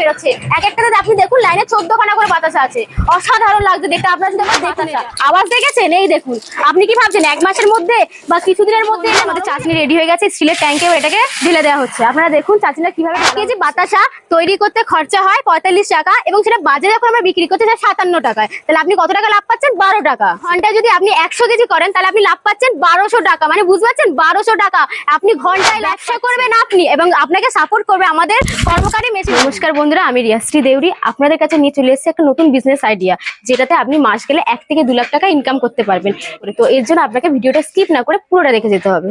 বেরোচ্ছে। এক একটাতে আপনি দেখুন লাইনে 14 খানা করে বাতাসা আছে। অসাধারণ লাগছে দেখতে। আপনারা যদি দেখুন, আওয়াজ দেখেছেন? এই দেখুন। আপনি কি ভাবছেন এক মাসের মধ্যে বা কিছুদিনের মধ্যে আমাদের চাটনি রেডি হয়ে গেছে? স্টিলের ট্যাঙ্কে এটাকে ঢেলে দেওয়া হচ্ছে। আপনারা দেখুন চাটনিটা কিভাবে। 1 কেজি বাতাসা তৈরি করতে খরচা হয় 45 টাকা এবং সেটা বাজারে এখন আমরা বিক্রি করতে চাই 57 টাকায়। তাহলে আপনি কত টাকা লাভ পাচ্ছেন? 12 টাকা। ঘন্টায় যদি আপনি 100 কেজি করেন তাহলে আপনি লাভ পাচ্ছেন 1200 টাকা। মানে বুঝতে পারছেন? 1200 টাকা আপনি ঘন্টায় ব্যবসা করবেন আপনি, এবং আপনাকে সাপোর্ট করবে আমাদের কর্মকারী মেশিন। নমস্কার বন্ধুরা, আমি রিয়াশ্রী দেউরি আপনাদের কাছে নিয়ে চলে এসেছি একটা নতুন বিজনেস আইডিয়া, যেটাতে আপনি মাস গেলে 1 থেকে 2 লাখ টাকা ইনকাম করতে পারবেন। তো এর জন্য আপনাকে ভিডিওটা স্কিপ না করে পুরোটা দেখে যেতে হবে।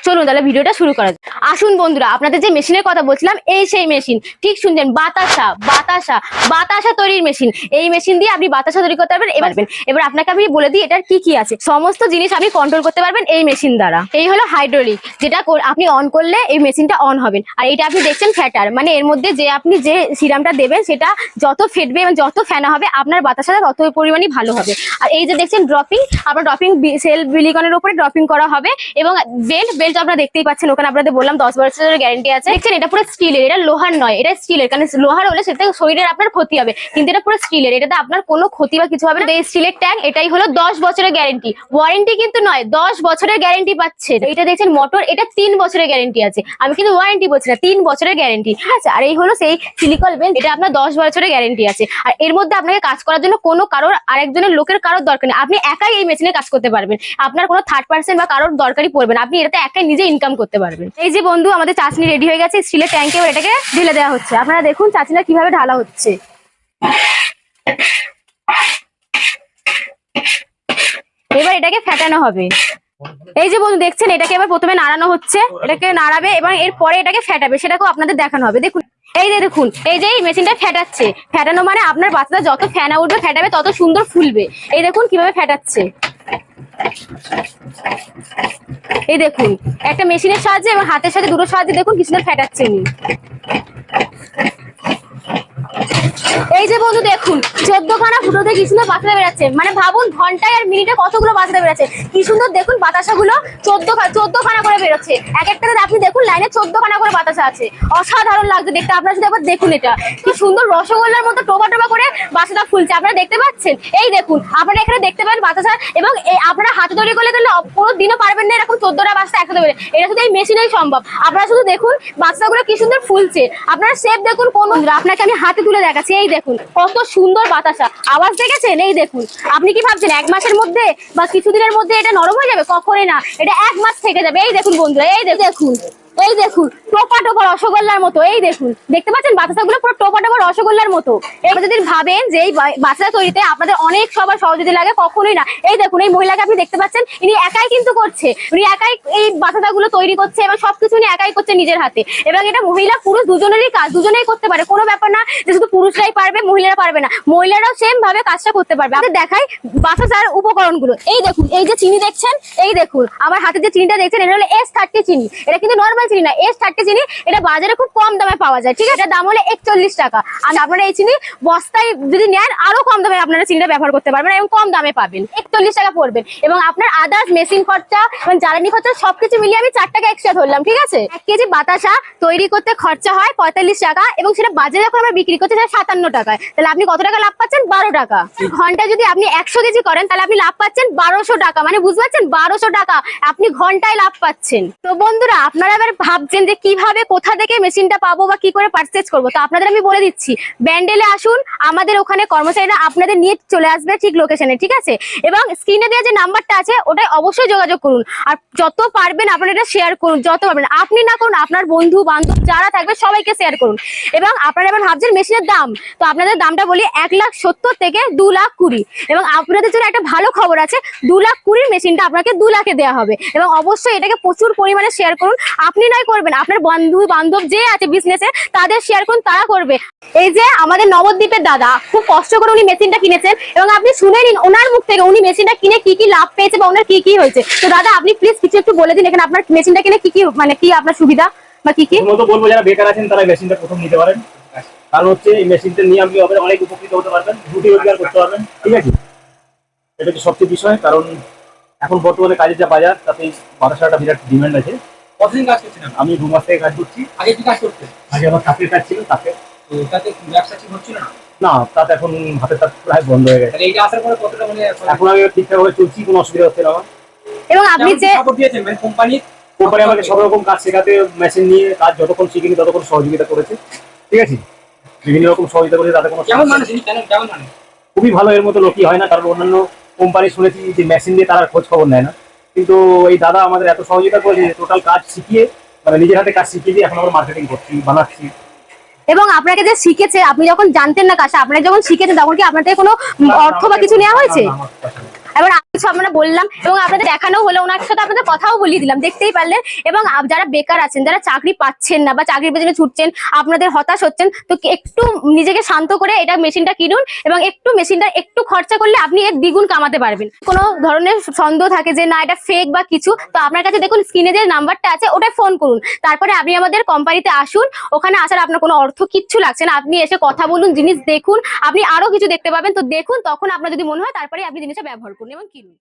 চলুন তাহলে ভিডিওটা শুরু করা যাক। আসুন বন্ধুরা, আপনাদের যে মেশিনের কথা বলছিলাম, এই সেই মেশিন। ঠিক শুনছেন, বাতাসা বাতাসা বাতাসা তৈরির মেশিন। এই মেশিন দিয়ে আপনি বাতাসা তৈরি করতে পারবেন। এবার আপনাকে আমি বলে দিই এটার কি কি আছে। সমস্ত জিনিস আপনি কন্ট্রোল করতে পারবেন এই মেশিন দ্বারা। এই হলো হাইড্রোলিক, যেটা আপনি অন করলে এই মেশিনটা অন হবেন। আর এটা আপনি দেখছেন ফ্যাটার, মানে এর মধ্যে যে আপনি যে সিরামটা দেবেন সেটা যত ফেটবে এবং যত ফেনা হবে আপনার বাতাসাটা তত পরিমাণই ভালো হবে। আর এই যে দেখছেন ড্রপিং, আপনার ড্রপিং সেল বিলিকনের উপরে ড্রপিং করা হবে। এবং বেল্ট আপনারা দেখতেই পাচ্ছেন, ওখানে আপনাদের বললাম 10 বছরের গ্যারান্টি আছে। দেখছেন এটা পুরো স্টিলের, এটা লোহার নয়, এটা স্টিলের। কারণ লোহার হলে সেটা শরীরের আপনার ক্ষতি হবে, কিন্তু এটা পুরো স্টিলের, এটাতে আপনার কোনো ক্ষতি বা কিছু হবে না। এই স্টিলের ট্যাঙ্ক, এটাই হলো 10 বছরের গ্যারান্টি। ওয়ারেন্টি কিন্তু নয়, 10 বছরের গ্যারান্টি পাচ্ছে। এটা দেখছেন মোটর, এটা 3 বছরের গ্যারান্টি আছে। আমি কিন্তু ওয়ারেন্টি বলছি না, 3 বছরের গ্যারান্টি, ঠিক আছে। আর এই হলো সেই সিলিকন বেঞ্চ, এটা আপনার 10 বছরের গ্যারান্টি আছে। আর এর মধ্যে আপনাকে কাজ করার জন্য কোনো কারোর আরেকজনের লোকের কারোর দরকার নেই। আপনি একাই এই মেশিনে কাজ করতে পারবেন। আপনার কোনো থার্ড পার্সন বা কারোর দরকারই পড়বে না। আপনি এটাতে একাই নিজে ইনকাম করতে পারবেন। এই যে বন্ধু, আমাদের চাটনি রেডি হয়ে গেছে। স্টিলের ট্যাঙ্কে এটাকে ঢেলে দেওয়া হচ্ছে। আপনারা দেখুন চাটনিটা কিভাবে ঢালা হচ্ছে। এবার এটাকে ফেটানো হবে। এই যে বন্ধু দেখছেন, এটাকে এবার প্রথমে নাড়ানো হচ্ছে, এটাকে নাড়াবে এবং এরপরে এটাকে ফেটাবে, সেটাকেও আপনাদের দেখানো হবে। দেখুন, এই যে দেখুন, এই যে এই মেশিনটা ফেটাচ্ছে। ফেটানো মানে আপনার বাচ্চাটা যত ফেনা উঠবে, ফেটাবে তত সুন্দর ফুলবে। এই দেখুন কিভাবে ফেটাচ্ছে। এই দেখুন, একটা মেশিনের সাহায্যে এবং হাতের সাথে দুটো সাহায্যে দেখুন কি সুন্দর ফেটাচ্ছে উনি। এই যে বন্ধু দেখুন, 14 খানা ফুটোতে কি সুন্দর বাতাসা বেরাচ্ছে। মানে ভাবুন ঘন্টায় আর মিনিটে কতগুলো বাতাসা বেরাচ্ছে। কি সুন্দর দেখুন, বাতাসাগুলো 14 খানা করে বেরোচ্ছে। এক একটাতে আপনি দেখুন লাইনে 14 খানা করে বাতাসা আছে। অসাধারণ লাগছে দেখতে। আপনারা যদি একবার দেখুন, এটা কি সুন্দর রসগোল্লার মতো টোপা টোপা করে বাতাসা ফুলছে। আপনারা দেখতে পাচ্ছেন? এই দেখুন, আপনারা এখানে দেখতে পাবেন বাতাসা। এবং আপনারা হাতে তৈরি করলে কিন্তু কোনো দিনও পারবেন না এরকম 14টা বাতাসা একসাথে বেরোয়। এটা শুধু এই মেশিনেই সম্ভব। আপনারা শুধু দেখুন বাতাসাগুলো কি সুন্দর ফুলছে। আপনারা শেপ দেখুন। কোন আপনাকে আমি হাতে তুলে দেখাচ্ছি। এই দেখুন কত সুন্দর বাতাসা। আওয়াজ দেখেছেন? এই দেখুন। আপনি কি ভাবছেন এক মাসের মধ্যে বা কিছুদিনের মধ্যে এটা নরম হয়ে যাবে? কখনোই না, এটা 1 মাস থেকে যাবে। এই দেখুন বন্ধুরা, এই দেখুন, এই দেখুন টোপা টোপা রসগোল্লার মতো। এই দেখুন, দেখতে পাচ্ছেন বাতাসাগুলো পুরো টোপা টোপা রসগোল্লার মতো। এবার যদি ভাবেন যে এই বাতাসা তৈরিতে আপনাদের অনেক সবার সহযোগিতা লাগে, কখনোই না। এই দেখুন, এই মহিলাকে আপনি দেখতে পাচ্ছেন, ইনি একাই কিন্তু করছে। উনি একাই এই বাতাসাগুলো তৈরি করছে এবং সবকিছু উনি একাই করছে নিজের হাতে। এবং এটা মহিলা পুরুষ দুজনেরই কাজ, দুজনেই করতে পারে। কোনো ব্যাপার না যে শুধু পুরুষরাই পারবে মহিলারা পারবে না, মহিলারাও সেম ভাবে কাজটা করতে পারবে। আমাদের দেখাই বাতাসার উপকরণগুলো। এই দেখুন, এই যে চিনি দেখছেন, এই দেখুন আমার হাতে যে চিনিটা দেখছেন, এটা হলো S30 চিনি। এটা কিন্তু নর্মাল চিনি না, S30 চিনি। এটা বাজারে খুব কম দামে পাওয়া যায়, ঠিক আছে। এটার দাম হলো 41 টাকা। আর আপনারা এই চিনি বস্তায় যদি নেন আরো কম দামে আপনারা চিনিটা ব্যবহার করতে পারবেন এবং কম দামে পাবেন। 41 টাকা পড়বেন। এবং আপনার আদার্স মেশিন খরচা এবং জ্বালানি খরচা সবকিছু মিলিয়ে আমি 4 টাকা এক্সট্রা ধরলাম, ঠিক আছে। 1 কেজি বাতাসা তৈরি করতে খরচা হয় 45 টাকা এবং সেটা বাজারে এখন আমরা বিক্রি করতে চাই 57 টাকায়। তাহলে আপনি কত টাকা লাভ পাচ্ছেন? 12 টাকা। ঘন্টায় যদি আপনি 100 কেজি করেন তাহলে আপনি লাভ পাচ্ছেন 1200 টাকা। মানে বুঝতে পারছেন? 1200 টাকা আপনি ঘন্টায় লাভ পাচ্ছেন। তো বন্ধুরা, আপনারা এবার ভাবছেন যে কিভাবে কোথা থেকে মেশিনটা পাবো বা কি করে পারচেজ করবো। তো আপনাদের আমি বলে দিচ্ছি, ব্যান্ডেলে আসুন, আমাদের ওখানে কর্মচারীরা আপনাদের নিয়ে চলে আসবে ঠিক লোকেশনে, ঠিক আছে। এবং স্ক্রিনে দেওয়া যে নাম্বারটা আছে ওটাই অবশ্যই যোগাযোগ করুন। আর যত পারবেন আপনারা এটা শেয়ার করুন, যত পারবেন। আপনি না করুন, আপনার বন্ধু বান্ধব যারা থাকবে সবাইকে শেয়ার করুন। এবং আপনারা এবার ভাবছেন মেশিনের দাম, তো আপনাদের দামটা বলি 1,70,000 থেকে 2,20,000। এবং আপনাদের জন্য একটা ভালো খবর আছে, 2,20,000 মেশিনটা আপনাকে 2 লাখে দেওয়া হবে। এবং অবশ্যই এটাকে প্রচুর পরিমাণে শেয়ার করুন। আপনি নয় করবেন, আপনার বন্ধু বান্ধব যে আছে বিজনেসে তাদের শেয়ার করুন, তারা করবে। এই যে আমাদের নবদ্বীপের দাদা খুব কষ্ট করে উনি মেশিনটা কিনেছেন এবং আপনি শুনে নিন ওনার মুখ থেকে উনি মেশিনটা কিনে কি কি লাভ পেয়েছে বা ওনার কি কি হয়েছে। তো দাদা আপনি প্লিজ কিছু একটু বলে দিন, এখানে আপনার মেশিনটা কিনে কি কি মানে কি আপনার সুবিধা বা কি কি। প্রথমত বলবো যারা বেকার আছেন তারা মেশিনটা প্রথম নিতে পারেন। কারণ হচ্ছে এই মেশিনটা নিয়ে আপনি অনেক উপকৃত হতে পারবেন, রুটি রোজগার করতে পারবেন, ঠিক আছে। এটা হচ্ছে সবচেয়ে বিষয়। কারণ এখন বর্তমানে কাজের যা বাজার, তাতে এই বাতাসাটা বিরাট ডিমান্ড আছে। কতদিন কাজ করছেন? আমি 2 মাস থেকে কাজ করছি। আগে কি কাজ করতেন? আগে আমার কাপের কাজ ছিল, কাপে তো তাতে ব্যবসা ঠিক হচ্ছিল না। না, তাতে এখন হাতের তার প্রায় বন্ধ হয়ে গেছে। তাহলে এইটা আসার পরে কতটা মানে এখন আমি ঠিকঠাক ভাবে চলছি, কোনো অসুবিধা হচ্ছে না আমার। এবং আপনি যে সাপোর্ট দিয়েছেন মানে কোম্পানির কোম্পানি আমাকে সব রকম কাজ শেখাতে, মেশিন নিয়ে কাজ যতক্ষণ শিখিনি ততক্ষণ সহযোগিতা করেছে, ঠিক আছে। বিভিন্ন রকম সহযোগিতা করেছে, তাতে কোনো কেমন সমস্যা মানুষ নেই। কেমন মানুষ? খুবই ভালো, এর মতো লোকই হয় না। কারণ অন্যান্য কোম্পানি শুনেছি যে মেশিন দিয়ে তারা খোঁজ খবর নেয় না, কিন্তু এই দাদা আমাদের এত সহযোগিতা করেছে, টোটাল কাজ শিখিয়ে, মানে নিজের হাতে কাজ শিখিয়ে দিয়ে এখন আমরা মার্কেটিং করছি, বানাচ্ছি। এবং আপনাকে যে শিখেছে, আপনি যখন জানতেন না কাজটা, আপনাকে যখন শিখেছেন তখন কি আপনাদের কোনো অর্থ বা কিছু নেওয়া হয়েছে? না, আমার কাছে নেই। এবার কিছু আমরা বললাম এবং আপনাদের দেখানো হলো, ওনার সাথে আপনাদের কথাও বলিয়ে দিলাম, দেখতেই পারলেন। এবং যারা বেকার আছেন, যারা চাকরি পাচ্ছেন না বা চাকরির পেছনে ছুটছেন, আপনাদের হতাশ হচ্ছেন, তো একটু নিজেকে শান্ত করে এটা মেশিনটা কিনুন এবং একটু মেশিনটা একটু খরচা করলে আপনি এর দ্বিগুণ কামাতে পারবেন। কোনো ধরনের সন্দেহ থাকে যে না এটা ফেক বা কিছু, তো আপনার কাছে দেখুন স্ক্রিনে যে নাম্বারটা আছে ওটাই ফোন করুন, তারপরে আপনি আমাদের কোম্পানিতে আসুন। ওখানে আসার আপনার কোনো অর্থ কিচ্ছু লাগছে না, আপনি এসে কথা বলুন, জিনিস দেখুন, আপনি আরো কিছু দেখতে পাবেন, তো দেখুন, তখন আপনার যদি মনে হয় তারপরে আপনি জিনিসটা ব্যবহার করুন এবং কিনুন।